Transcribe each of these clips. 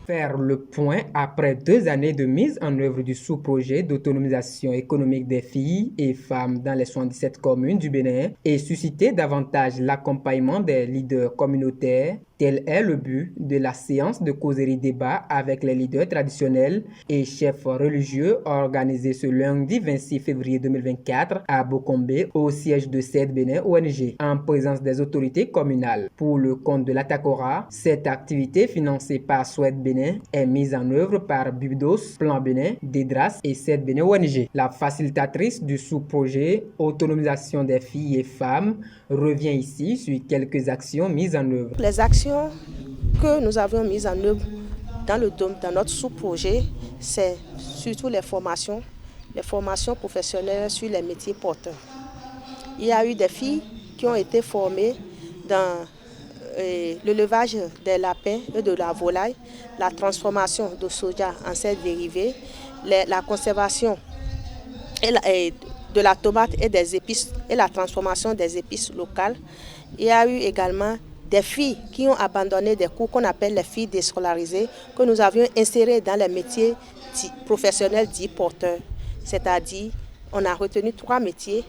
Faire le point après 2 années de mise en œuvre du sous-projet d'autonomisation économique des filles et femmes dans les 77 communes du Bénin et susciter davantage l'accompagnement des leaders communautaires. Tel est le but de la séance de causerie-débat avec les leaders traditionnels et chefs religieux organisée ce lundi 26 février 2024 à Bokombe, au siège de CED Bénin ONG, en présence des autorités communales. Pour le compte de l'Atakora, cette activité financée par Soued Bénin est mise en œuvre par Bibdos, Plan Bénin, Dédras et CED Bénin ONG. La facilitatrice du sous-projet Autonomisation des filles et femmes revient ici sur quelques actions mises en œuvre. Les actions que nous avons mises en œuvre dans notre sous-projet, c'est surtout les formations professionnelles sur les métiers porteurs. Il y a eu des filles qui ont été formées dans l'élevage des lapins et de la volaille, la transformation de soja en ses dérivés, la conservation de la tomate et des épices et la transformation des épices locales. Il y a eu également des filles qui ont abandonné des cours qu'on appelle les filles déscolarisées, que nous avions insérées dans les métiers professionnels dits porteurs. C'est-à-dire, on a retenu 3 métiers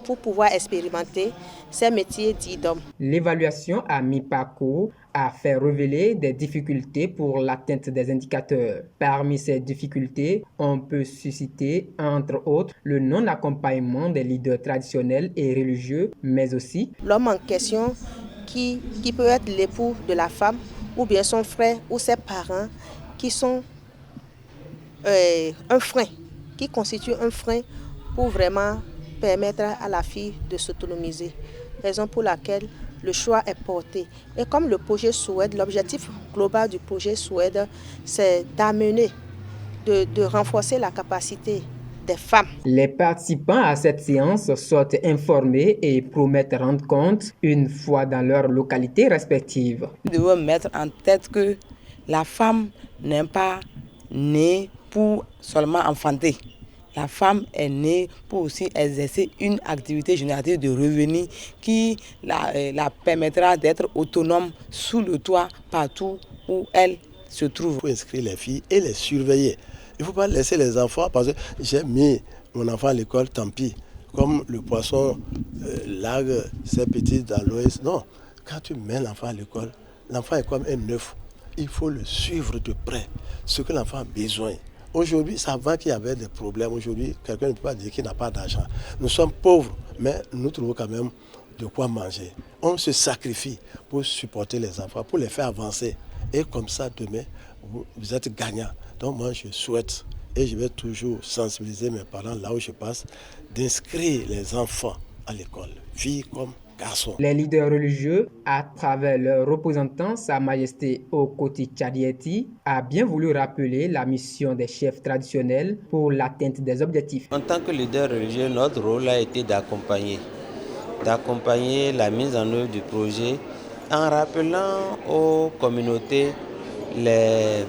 pour pouvoir expérimenter ces métiers dits d'hommes. L'évaluation à mi-parcours a fait révéler des difficultés pour l'atteinte des indicateurs. Parmi ces difficultés, on peut susciter, entre autres, le non-accompagnement des leaders traditionnels et religieux, mais aussi l'homme en question qui peut être l'époux de la femme, ou bien son frère ou ses parents, qui sont un frein, qui constituent un frein pour vraiment permettre à la fille de s'autonomiser. Raison pour laquelle le choix est porté. Et comme le projet SOED, l'objectif global du projet SOED, c'est d'amener, de renforcer la capacité des femmes. Les participants à cette séance sortent informés et promettent rendre compte une fois dans leur localité respective. Nous devons mettre en tête que la femme n'est pas née pour seulement enfanter. La femme est née pour aussi exercer une activité génératrice de revenus qui la permettra d'être autonome sous le toit partout où elle se trouve. Il faut inscrire les filles et les surveiller. Il ne faut pas laisser les enfants parce que j'ai mis mon enfant à l'école, tant pis. Comme le poisson largue ses petits dans l'eau. Non, quand tu mets l'enfant à l'école, l'enfant est comme un œuf. Il faut le suivre de près, ce que l'enfant a besoin. Aujourd'hui, ça va qu'il y avait des problèmes. Aujourd'hui, quelqu'un ne peut pas dire qu'il n'a pas d'argent. Nous sommes pauvres, mais nous trouvons quand même de quoi manger. On se sacrifie pour supporter les enfants, pour les faire avancer. Et comme ça, demain, vous êtes gagnants. Donc moi, je souhaite, et je vais toujours sensibiliser mes parents là où je passe, d'inscrire les enfants à l'école, filles comme garçons. Les leaders religieux, à travers leurs représentants, Sa Majesté Okoti Tchadieti, a bien voulu rappeler la mission des chefs traditionnels pour l'atteinte des objectifs. En tant que leader religieux, notre rôle a été d'accompagner la mise en œuvre du projet en rappelant aux communautés les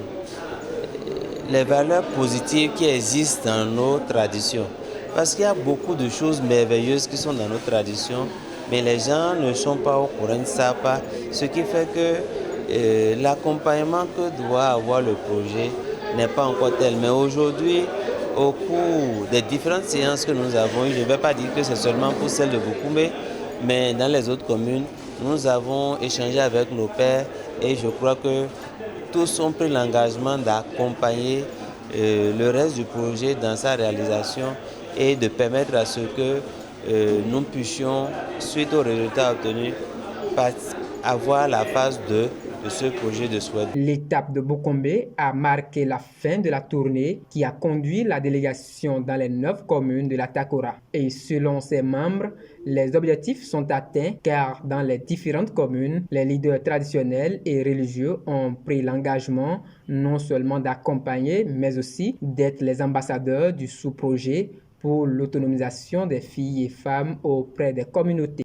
valeurs positives qui existent dans nos traditions. Parce qu'il y a beaucoup de choses merveilleuses qui sont dans nos traditions, mais les gens ne sont pas au courant, ne savent pas. Ce qui fait que l'accompagnement que doit avoir le projet n'est pas encore tel. Mais aujourd'hui, au cours des différentes séances que nous avons eues, je ne vais pas dire que c'est seulement pour celle de Bokoumé, mais dans les autres communes, nous avons échangé avec nos pères et je crois que tous ont pris l'engagement d'accompagner le reste du projet dans sa réalisation et de permettre à ce que nous puissions, suite aux résultats obtenus, avoir la phase 2 de ce projet de SOED. L'étape de Bokombe a marqué la fin de la tournée qui a conduit la délégation dans les 9 communes de la Takora. Et selon ses membres, les objectifs sont atteints car dans les différentes communes, les leaders traditionnels et religieux ont pris l'engagement non seulement d'accompagner, mais aussi d'être les ambassadeurs du sous-projet pour l'autonomisation des filles et femmes auprès des communautés.